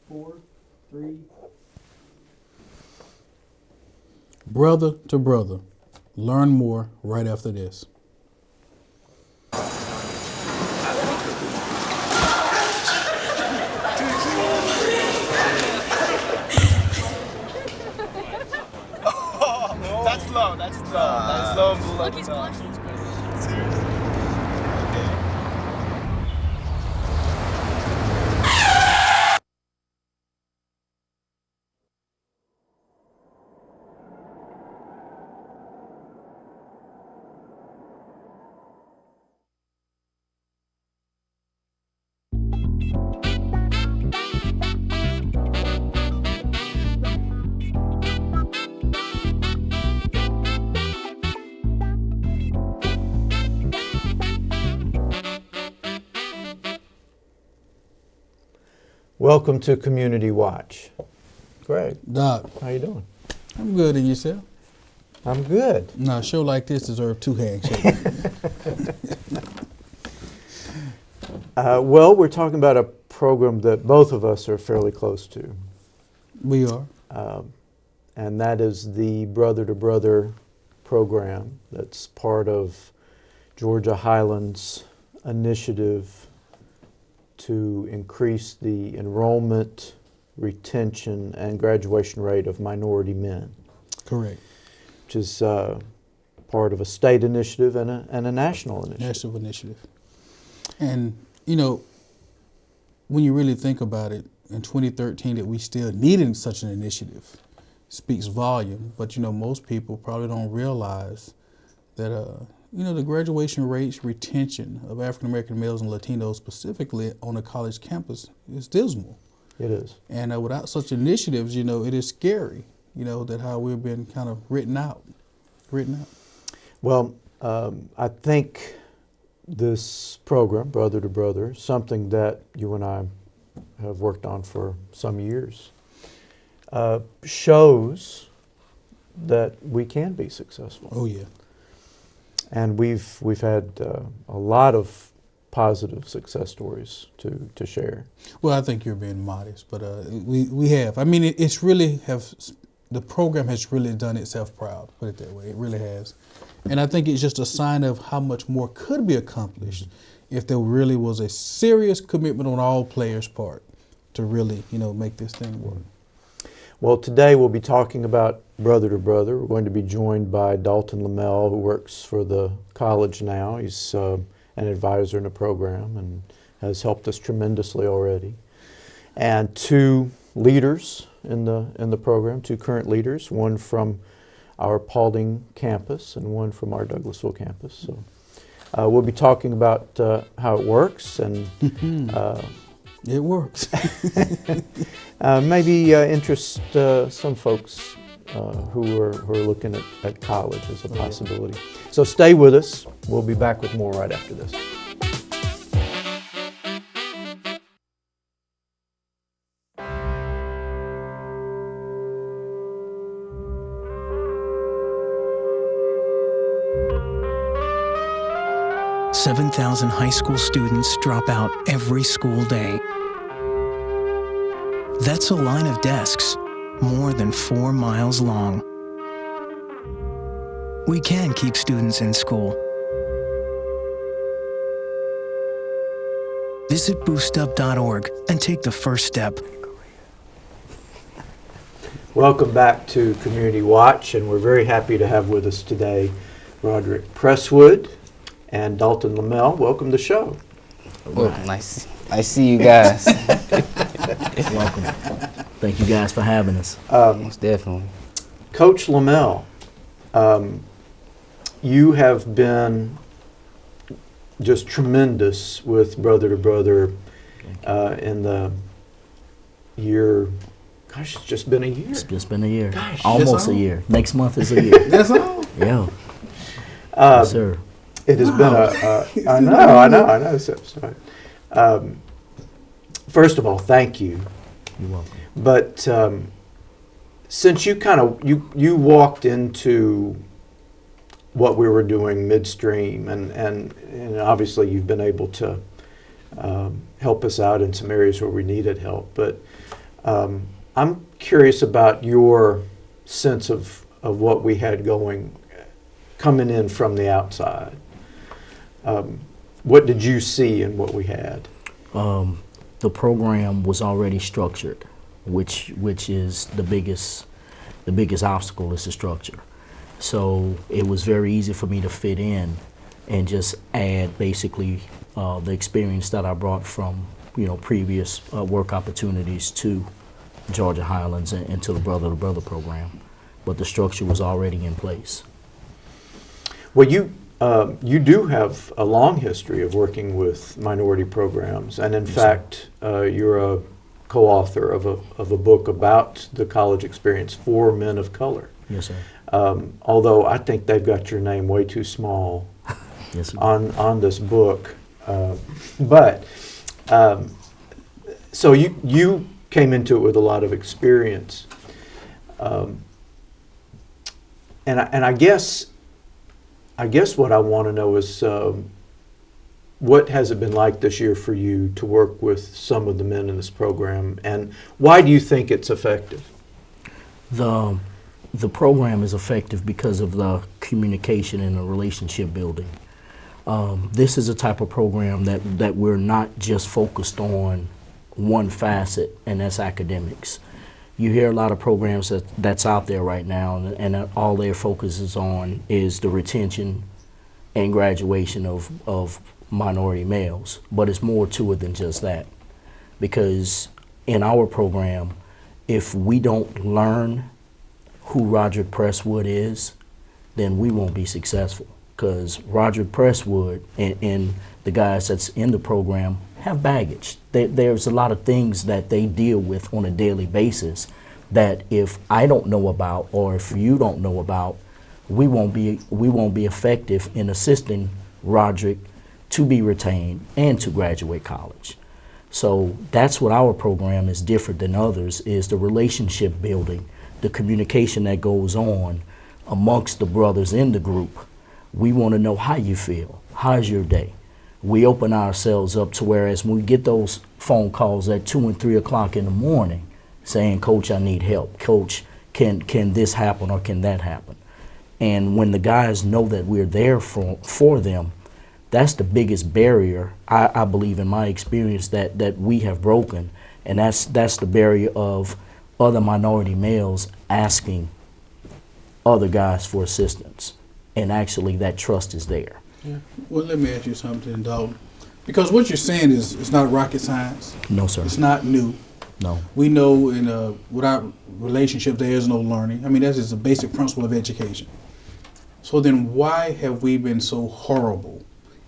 4, 3. Brother to brother. Learn more right after this. That's low. That's low. That's low and below. Look, he's blushing. Seriously. Okay. Welcome to Community Watch. Greg, Doc, how you doing? I'm good, and yourself? I'm good. Now, a show like this deserves 2 handshakes. Well, we're talking about a program that both of us are fairly close to, We are. and that is the Brother to Brother program that's part of Georgia Highlands' initiative to increase the enrollment, retention, and graduation rate of minority men, Correct. which is part of a state initiative and a national initiative. National initiative. And, you know, when you really think about it, in 2013 that we still needed such an initiative speaks volume. But, you know, most people probably don't realize that, you know, the graduation rates, retention of African-American males and Latinos specifically on a college campus is dismal. It is. And without such initiatives, you know, it is scary, you know, that how we've been kind of written out. Well, I think this program, Brother to Brother, something that you and I have worked on for some years, shows that we can be successful. Oh, yeah. And we've had a lot of positive success stories to share. Well, I think you're being modest, but we have. I mean, it's really the program has really done itself proud, put it that way. It really has. And I think it's just a sign of how much more could be accomplished if there really was a serious commitment on all players' part to really, you know, make this thing work. Well, today we'll be talking about Brother to Brother. We're going to be joined by Dalton Lamel, who works for the college now. He's an advisor in the program and has helped us tremendously already. And 2 leaders in the program, 2 current leaders, one from our Paulding campus and one from our Douglasville campus. So we'll be talking about how it works and It works. maybe interest some folks who are looking at college as a possibility. So stay with us. We'll be back with more right after this. Seven 7,000 high school students drop out every school day. That's a line of desks more than 4 miles long. We can keep students in school. Visit boostup.org and take the first step. Welcome back to Community Watch, and we're very happy to have with us today Roderick Presswood and Dalton Lamel. Welcome to the show. Well, nice to see you guys. Welcome. Thank you guys for having us. Most definitely. Coach Lamel, you have been just tremendous with Brother to Brother in the year. Gosh, it's just been a year. It's just been a year. Gosh, almost that's a all? year. Next month is a year. That's all. Yeah. Yes, sir. It has been I know. So, first of all, thank you. You're welcome. But since you walked into what we were doing midstream, and obviously you've been able to help us out in some areas where we needed help. But I'm curious about your sense of what we had going, coming in from the outside. What did you see in what we had? The program was already structured, which is the biggest obstacle is the structure. So it was very easy for me to fit in and just add basically the experience that I brought from previous work opportunities to Georgia Highlands and to the Brother to Brother program. But the structure was already in place. Well, you do have a long history of working with minority programs, and in fact, you're a co-author of a book about the college experience for men of color. Yes, sir. Although I think they've got your name way too small Yes, sir. on this book. So you came into it with a lot of experience, and I guess what I want to know is what has it been like this year for you to work with some of the men in this program, and why do you think it's effective? The program is effective because of the communication and the relationship building. This is a type of program that we're not just focused on one facet, and that's academics. You hear a lot of programs that's out there right now, and all their focus is on is the retention and graduation of minority males. But it's more to it than just that. Because in our program, if we don't learn who Roderick Presswood is, then we won't be successful. Because Roderick Presswood and the guys that's in the program have baggage. There's a lot of things that they deal with on a daily basis that if I don't know about, or if you don't know about, we won't be effective in assisting Roderick to be retained and to graduate college. So that's what our program is different than others, is the relationship building, the communication that goes on amongst the brothers in the group. We want to know how you feel. How's your day? We open ourselves up to whereas when we get those phone calls at 2 and 3 o'clock in the morning saying, Coach, I need help. Coach, can this happen or can that happen? And when the guys know that we're there for them, that's the biggest barrier, I believe in my experience, that we have broken. And that's the barrier of other minority males asking other guys for assistance. And actually that trust is there. Yeah. Well, let me ask you something, Dalton. Because what you're saying is it's not rocket science. No, sir. It's not new. No. We know without relationship there is no learning. I mean, that's just a basic principle of education. So then why have we been so horrible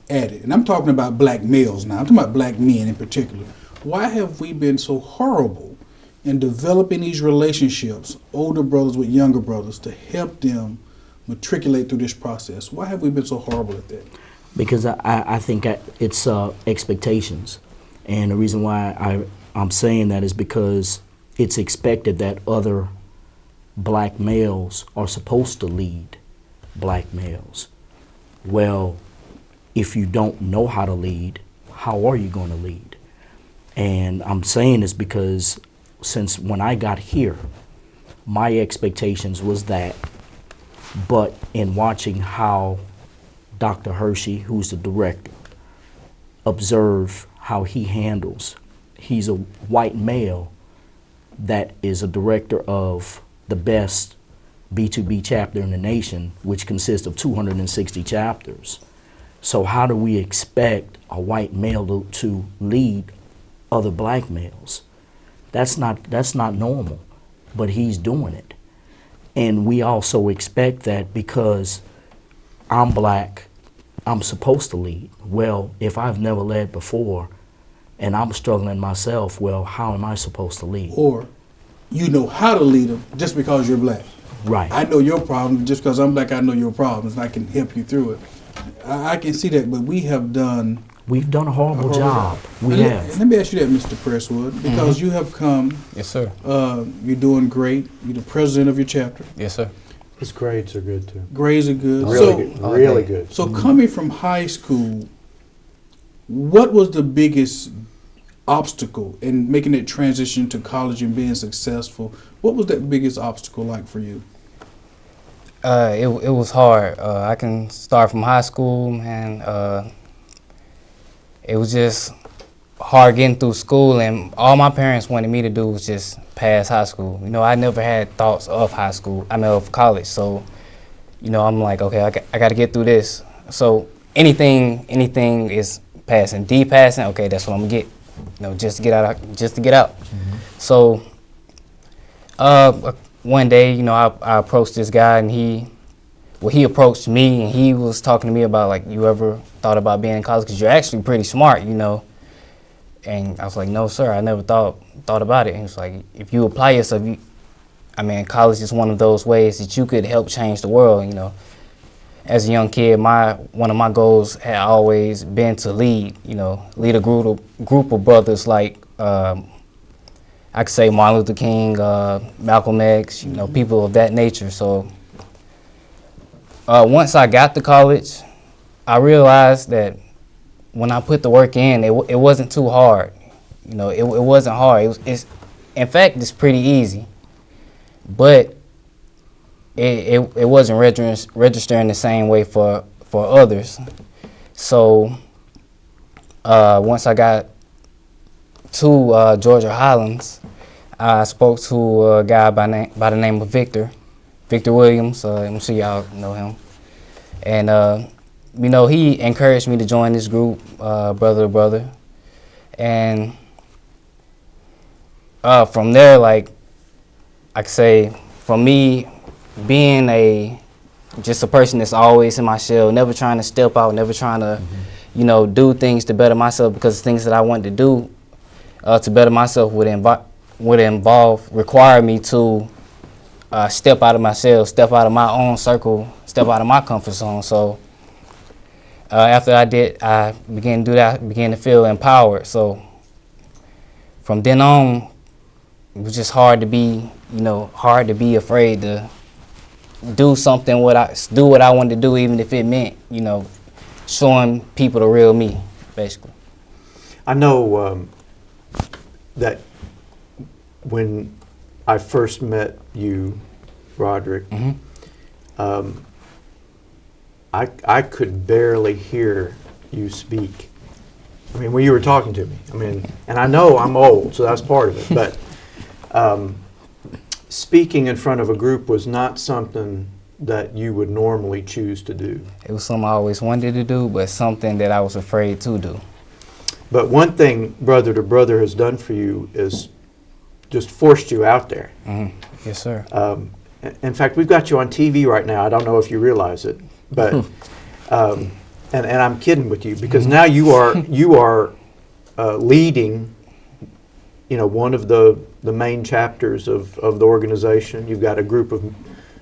at it? And I'm talking about black males now. I'm talking about black men in particular. Why have we been so horrible in developing these relationships, older brothers with younger brothers, to help them matriculate through this process? Why have we been so horrible at that? Because I think it's expectations. And the reason why I'm saying that is because it's expected that other black males are supposed to lead black males. Well, if you don't know how to lead, how are you going to lead? And I'm saying this because since when I got here, my expectations was that. But in watching how Dr. Hershey, who's the director, observe how he handles, he's a white male that is a director of the best B2B chapter in the nation, which consists of 260 chapters. So how do we expect a white male to lead other black males? That's not normal, but he's doing it. And we also expect that because I'm black, I'm supposed to lead. Well, if I've never led before and I'm struggling myself, well, how am I supposed to lead? Or you know how to lead them just because you're black. Right. I know your problem. Just because I'm black, I know your problems, and I can help you through it. I can see that, but we've done a horrible job. We have. Let me ask you that, Mr. Presswood, because you have come. Yes, sir. You're doing great. You're the president of your chapter. Yes, sir. His grades are good too. Grades are good. Really good. Really good. So coming from high school, what was the biggest obstacle in making that transition to college and being successful? What was that biggest obstacle like for you? It was hard. I can start from high school, man. It was just hard getting through school, and all my parents wanted me to do was just pass high school. You know, I never had thoughts of high school, of college. So, you know, I'm like, okay, I got to get through this. So anything is passing. D passing, okay, that's what I'm gonna get. You know, just to get out. Mm-hmm. So, one day, you know, I approached this guy, and he approached me, and he was talking to me about, like, you ever thought about being in college? Because you're actually pretty smart, you know. And I was like, no, sir, I never thought about it. And he was like, if you apply yourself, college is one of those ways that you could help change the world, you know. As a young kid, one of my goals had always been to lead a group of brothers like, I could say Martin Luther King, Malcolm X, you know, people of that nature. So once I got to college, I realized that when I put the work in, it wasn't too hard. You know, it wasn't hard. In fact, it's pretty easy. But it wasn't registering the same way for others. So once I got to Georgia Highlands, I spoke to a guy by the name of Victor Williams. I'm sure y'all know him. And you know, he encouraged me to join this group, Brother to Brother. And from there, like, I could say, for me, being just a person that's always in my shell, never trying to step out, never trying to, you know, do things to better myself, because the things that I wanted to do to better myself would require me to step out of my shell, step out of my own circle, step out of my comfort zone. So after I began to do that, I began to feel empowered. So from then on, it was just hard to be afraid to do something, what I wanted to do, even if it meant, you know, showing people the real me, basically. I know that when I first met you, Roderick, I could barely hear you speak. I mean, when you were talking to me, and I know I'm old, so that's part of it, but speaking in front of a group was not something that you would normally choose to do. It was something I always wanted to do, but something that I was afraid to do. But one thing Brother to Brother has done for you is just forced you out there. Mm-hmm. Yes, sir. In fact, we've got you on TV right now. I don't know if you realize it, but and I'm kidding with you, because now you are leading, you know, one of the main chapters of the organization. You've got a group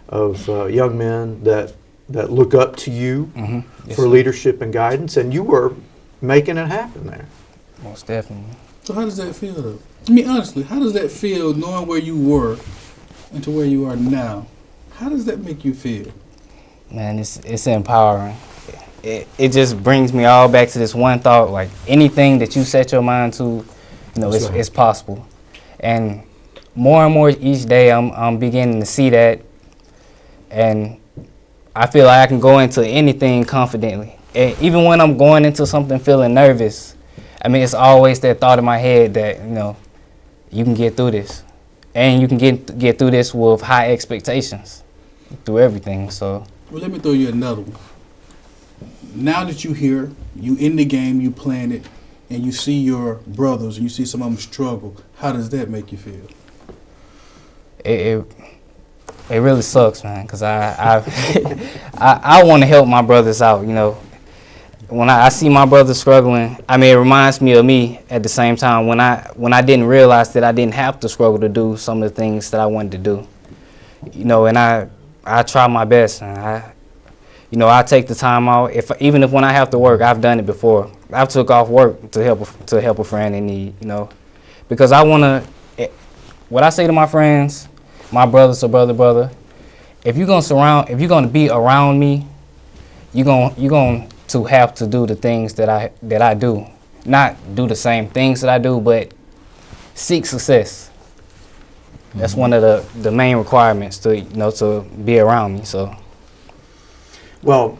of young men that look up to you Yes, for sir. leadership and guidance, and you were making it happen there. Most definitely. So how does that feel, though? I mean, honestly, how does that feel, knowing where you were and to where you are now? How does that make you feel? Man, it's empowering. It just brings me all back to this one thought, like, anything that you set your mind to, you know, it's possible. And more each day, I'm beginning to see that, and I feel like I can go into anything confidently. And even when I'm going into something feeling nervous, I mean, it's always that thought in my head that, you know, you can get through this. And you can get through this with high expectations through everything. So, Well, let me throw you another one. Now that you're here, you in the game, you playing it, and you see your brothers and you see some of them struggle, how does that make you feel? it really sucks, man, because I want to help my brothers out, you know. When I see my brothers struggling, I mean, it reminds me of me at the same time when I didn't realize that I didn't have to struggle to do some of the things that I wanted to do. You know, and I try my best, and I take the time out. Even if when I have to work, I've done it before. I've took off work to help a friend in need, you know, because I want to. What I say to my friends, my brothers or brother, if you're gonna be around me, you're going to have to do the things that I do. not do the same things that I do, but seek success. That's one of the main requirements to, you know, to be around me. So, Well,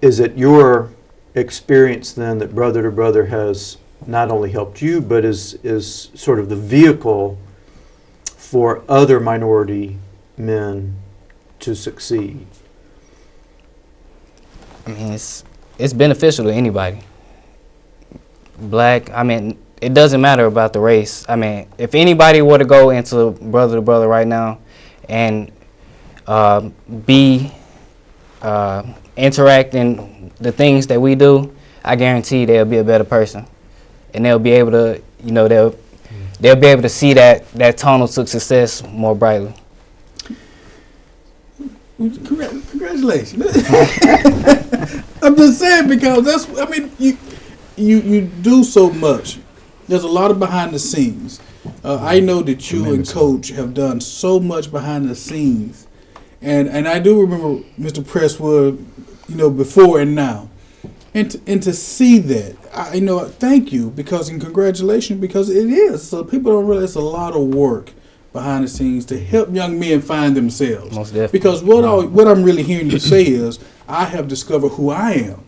is it your experience then that Brother to Brother has not only helped you, but is sort of the vehicle for other minority men to succeed? I mean, it's beneficial to anybody. Black, I mean, it doesn't matter about the race. I mean, if anybody were to go into Brother to Brother right now and be interacting the things that we do, I guarantee they'll be a better person, and they'll be able to, you know, they'll be able to see that tunnel to success more brightly. Congratulations. I'm just saying, because that's, I mean, you do so much. There's a lot of behind the scenes. I know that you and Coach have done so much behind the scenes, and I do remember Mr. Presswood, you know, before and now, and to see that, I know, thank you, and congratulations, because it is. So people don't realize it's a lot of work behind the scenes to help young men find themselves. Most definitely. Because what I'm really hearing you say is, I have discovered who I am,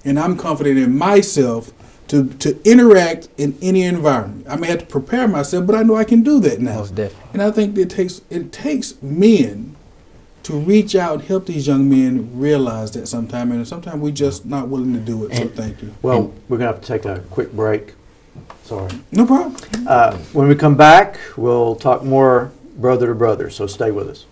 and I'm confident in myself to interact in any environment. I may have to prepare myself, but I know I can do that now. Most definitely. And I think it takes men to reach out and help these young men realize that sometime, and sometimes we just not willing to do it. So thank you. Well, we're going to have to take a quick break. Sorry. No problem. When we come back, we'll talk more Brother to Brother, so stay with us.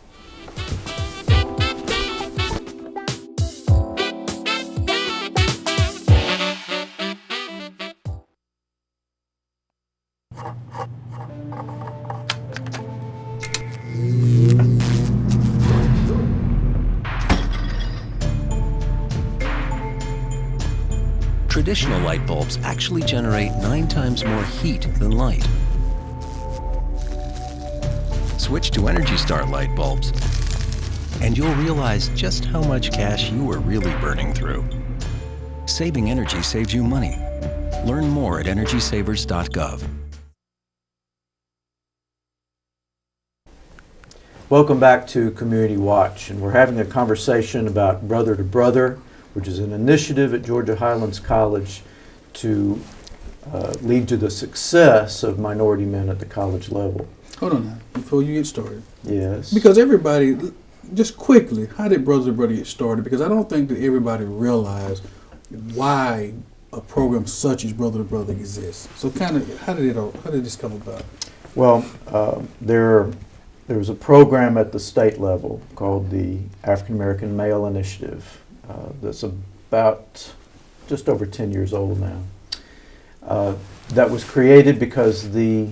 Traditional light bulbs actually generate 9 times more heat than light. Switch to Energy Star light bulbs, and you'll realize just how much cash you are really burning through. Saving energy saves you money. Learn more at EnergySavers.gov. Welcome back to Community Watch, and we're having a conversation about Brother to Brother, which is an initiative at Georgia Highlands College to lead to the success of minority men at the college level. Hold on now, before you get started. Yes. Because everybody, just quickly, how did Brother to Brother get started? Because I don't think that everybody realized why a program such as Brother to Brother exists. So kind of, how did this come about? Well, there was a program at the state level called the African American Male Initiative that's about just over 10 years old now. That was created because the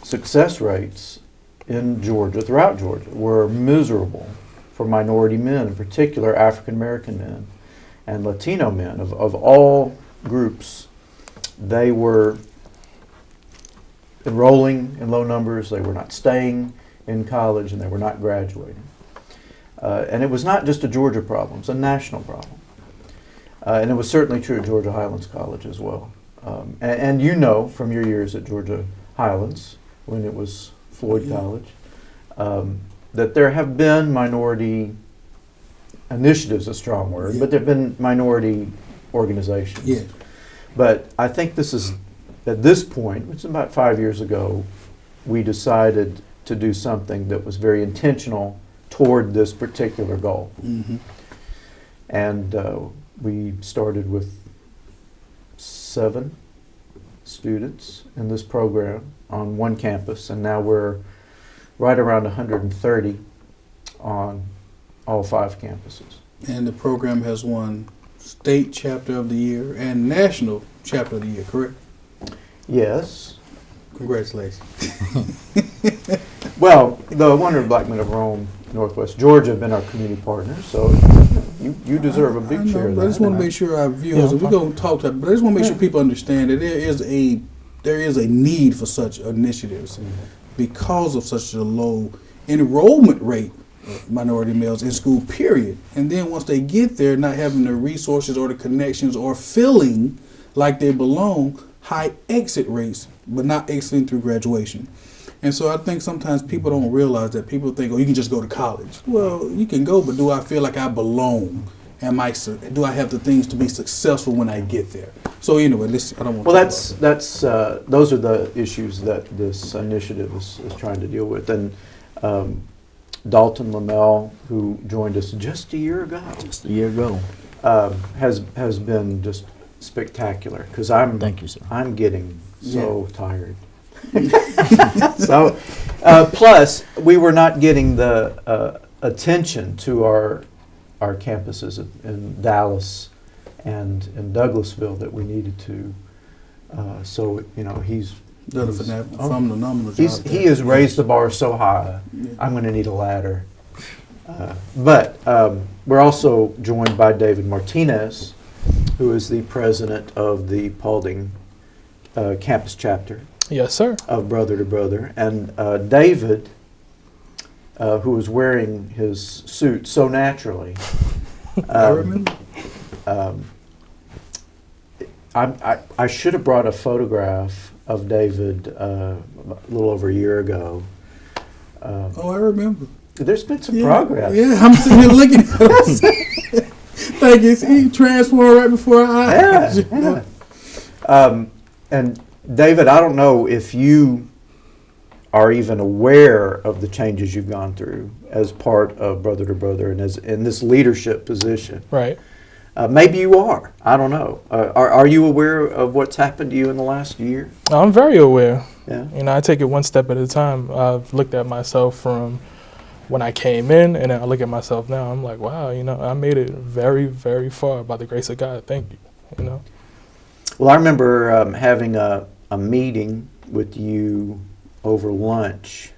success rates in Georgia, throughout Georgia, were miserable for minority men, in particular African American men and Latino men of all groups. They were enrolling in low numbers, they were not staying in college, and they were not graduating. And it was not just a Georgia problem, it's a national problem. And it was certainly true at Georgia Highlands College as well. And you know from your years at Georgia Highlands, when it was Floyd College, that there have been minority initiatives, a strong word, but there have been minority organizations. Yeah. But I think this is, at this point, which is about 5 years ago, we decided to do something that was very intentional toward this particular goal. Mm-hmm. And we started with 7 students in this program on one campus, and now we're right around 130 on all 5 campuses. And the program has won state chapter of the year and national chapter of the year, correct? Yes. Congratulations. Well, the 100 Black Men of Rome, Northwest Georgia, have been our community partners, so you deserve a big share of that. I just want to make sure our viewers, we're going to talk to them, but I just want to make sure people understand that there is a need for such initiatives because of such a low enrollment rate minority males in school, period. And then once they get there, not having the resources or the connections or feeling like they belong, high exit rates, but not exiting through graduation. And so I think sometimes people don't realize that. People think, oh, you can just go to college. Well, you can go, but do I feel like I belong? Do I have the things to be successful when I get there? So anyway, I don't want. Well, those are the issues that this initiative is trying to deal with. And Dalton Lamel, who joined us just a year ago, has been just spectacular. Because Thank you, sir. I'm getting so tired. So, plus we were not getting the attention to our campuses in Dallas and in Douglasville that we needed to. So he's done a phenomenal job. He has raised the bar so high. Yeah. I'm going to need a ladder. But we're also joined by David Martinez, who is the president of the Paulding campus chapter. Yes, sir. Of Brother to Brother. And David, who is wearing his suit so naturally. I remember. I should have brought a photograph of David a little over a year ago. I remember. There's been some progress. Yeah, I'm sitting here looking at him. Thank you. He transformed right before our eyes. Yeah. And David, I don't know if you are even aware of the changes you've gone through as part of Brother to Brother and as in this leadership position. Right. Maybe you are. I don't know. Are you aware of what's happened to you in the last year? I'm very aware. Yeah. I take it one step at a time. I've looked at myself from when I came in, and then I look at myself now. I'm like, wow, I made it very, very far by the grace of God. Thank you. Well, I remember having a meeting with you over lunch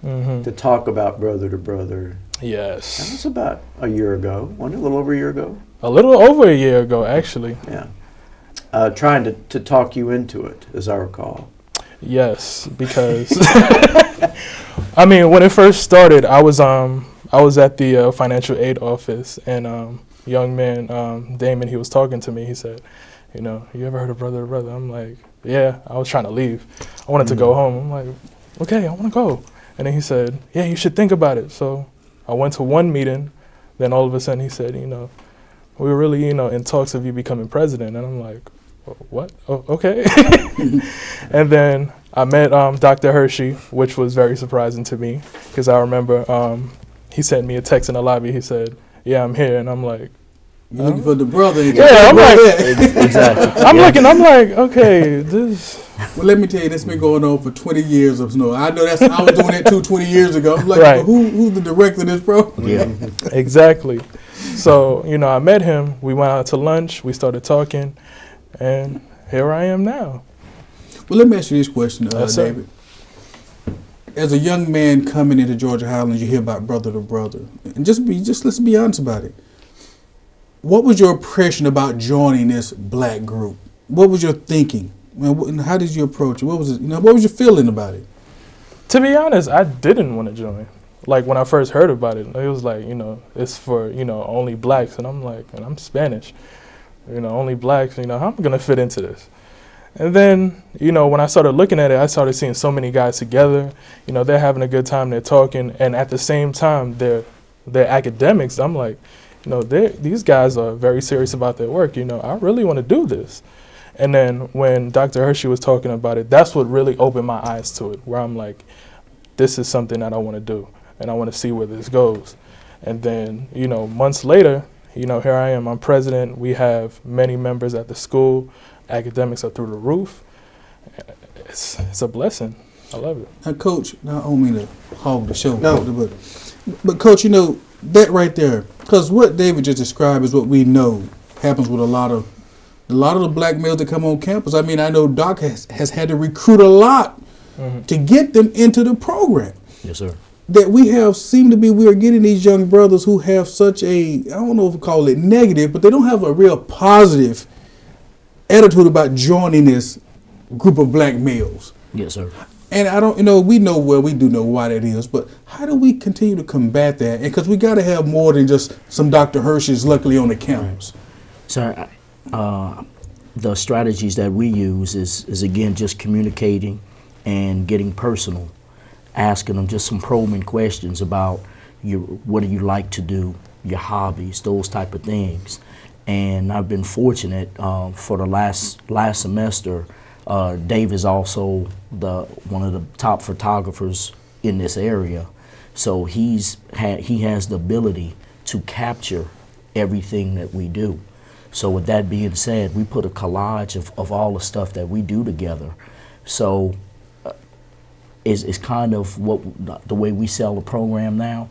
to talk about Brother to Brother. Yes. That was about a year ago. Wasn't it a little over a year ago? A little over a year ago, actually. Yeah. Trying to talk you into it, as I recall. Yes, because when it first started, I was at the financial aid office, and young man Damon, he was talking to me. He said, you ever heard of Brother to Brother? I'm like, yeah. I was trying to leave. I wanted to go home. I'm like, okay, I want to go. And then he said, yeah, you should think about it. So I went to one meeting. Then all of a sudden he said, we were really, in talks of you becoming president. And I'm like, what? Oh, okay. And then I met Dr. Hershey, which was very surprising to me because I remember he sent me a text in the lobby. He said, yeah, I'm here. And I'm like, you're looking for the brother. Yeah, I'm like, exactly. I'm looking, I'm like, okay, this. Well, let me tell you, that's been going on for 20 years or so. I know I was doing that too 20 years ago. I'm like, right. who's the director of this program? Yeah. Exactly. So, I met him. We went out to lunch. We started talking. And here I am now. Well, let me ask you this question, Yes, David. As a young man coming into Georgia Highlands, you hear about Brother to Brother. And let's be honest about it. What was your impression about joining this black group? What was your thinking? How did you approach it? What was it? What was your feeling about it? To be honest, I didn't want to join. Like when I first heard about it, it was like, it's for, only blacks. And I'm like, and I'm Spanish, only blacks, how am I going to fit into this? And then, when I started looking at it, I started seeing so many guys together. They're having a good time, they're talking. And at the same time, they're academics. I'm like, these guys are very serious about their work. I really want to do this. And then when Dr. Hershey was talking about it, that's what really opened my eyes to it, where I'm like, this is something that I want to do, and I want to see where this goes. And then, months later, here I am, I'm president. We have many members at the school. Academics are through the roof. It's a blessing. I love it. Now, Coach, I don't mean to hog the show, No. but Coach, that right there, because what David just described is what we know happens with a lot of the black males that come on campus. I know Doc has had to recruit a lot to get them into the program. Yes, sir. That we are getting these young brothers who have such I don't know if we call it negative, but they don't have a real positive attitude about joining this group of black males. Yes, sir. And I don't, we know we do know why that is, but how do we continue to combat that? Because we got to have more than just some Dr. Hershey's luckily on the campus. So the strategies that we use is again just communicating and getting personal, asking them just some probing questions about what do you like to do, your hobbies, those type of things. And I've been fortunate for the last semester. Dave is also one of the top photographers in this area, so he has the ability to capture everything that we do. So with that being said, we put a collage of all the stuff that we do together. So it's kind of the way we sell the program now.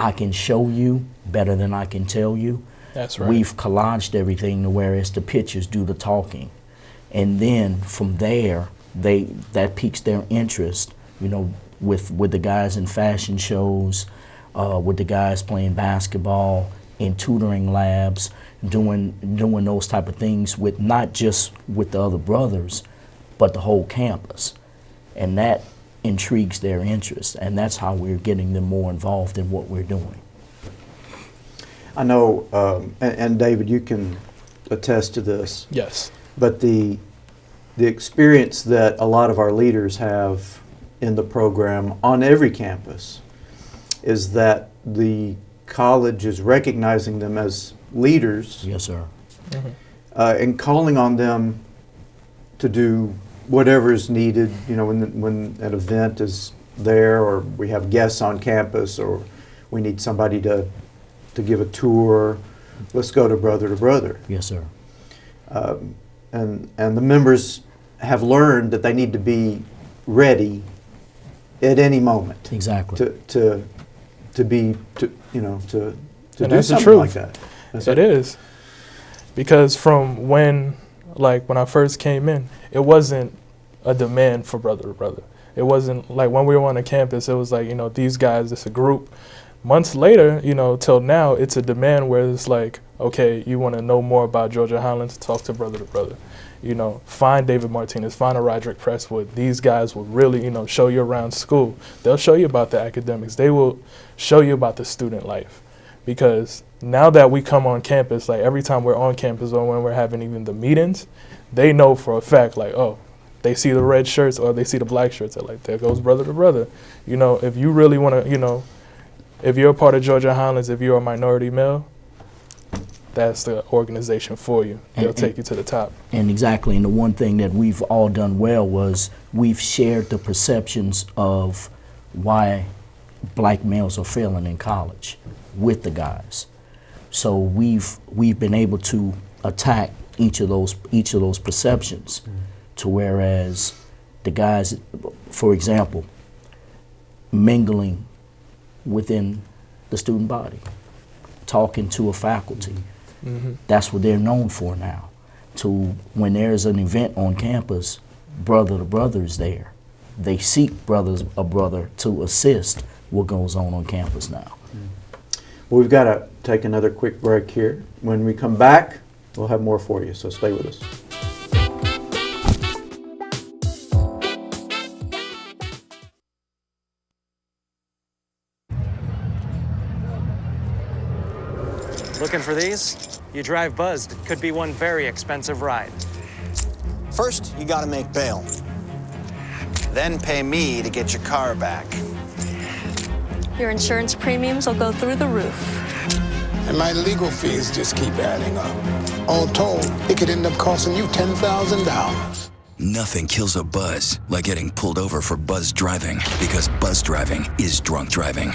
I can show you better than I can tell you. That's right. We've collaged everything to where it's the pictures do the talking. And then from there, that piques their interest, with the guys in fashion shows, with the guys playing basketball, in tutoring labs, doing those type of things with not just with the other brothers, but the whole campus. And that intrigues their interest, and that's how we're getting them more involved in what we're doing. I know, and David, you can attest to this. Yes. But the experience that a lot of our leaders have in the program on every campus is that the college is recognizing them as leaders. Yes, sir. Mm-hmm. And calling on them to do whatever is needed. When an event is there, or we have guests on campus, or we need somebody to give a tour. Let's go to Brother. Yes, sir. And the members have learned that they need to be ready at any moment. Exactly. To do that's the something truth. like that. It is. Because from when I first came in, it wasn't a demand for brother to brother. It wasn't like when we were on the campus, it was like, these guys, it's a group. Months later, till now, it's a demand where it's like, okay, you want to know more about Georgia Highlands, talk to brother. Find David Martinez, find a Roderick Presswood. These guys will really, show you around school. They'll show you about the academics. They will show you about the student life. Because now that we come on campus, like every time we're on campus or when we're having even the meetings, they know for a fact, like, oh, they see the red shirts or they see the black shirts. They're like, there goes brother to brother. If you really want to, if you're a part of Georgia Highlands, if you're a minority male, that's the organization for you. They'll take you to the top. And exactly, and the one thing that we've all done well was we've shared the perceptions of why black males are failing in college with the guys. So we've been able to attack each of those perceptions, to whereas the guys, for example, mingling within the student body, talking to a faculty. Mm-hmm. That's what they're known for now. To when there's an event on campus, brother to brother is there. They seek a brother to assist what goes on campus now. Well, we've got to take another quick break here. When we come back, we'll have more for you, so stay with us. Looking for these? You drive Buzzed. It could be one very expensive ride. First, you gotta make bail. Then pay me to get your car back. Your insurance premiums will go through the roof. And my legal fees just keep adding up. All told, it could end up costing you $10,000. Nothing kills a buzz like getting pulled over for buzz driving, because buzz driving is drunk driving.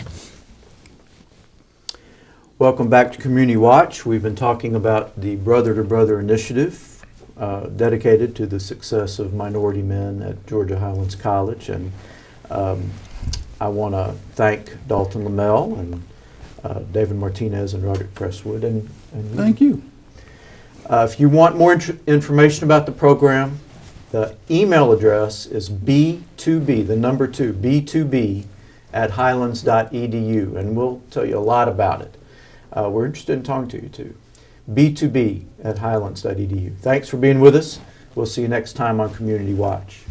Welcome back to Community Watch. We've been talking about the Brother to Brother initiative dedicated to the success of minority men at Georgia Highlands College. And I want to thank Dalton Lamel and David Martinez and Roderick Presswood. And thank you. If you want more information about the program, the email address is b2b, the number 2, b2b at highlands.edu, and we'll tell you a lot about it. We're interested in talking to you too. b2b at highlands.edu. Thanks for being with us. We'll see you next time on Community Watch.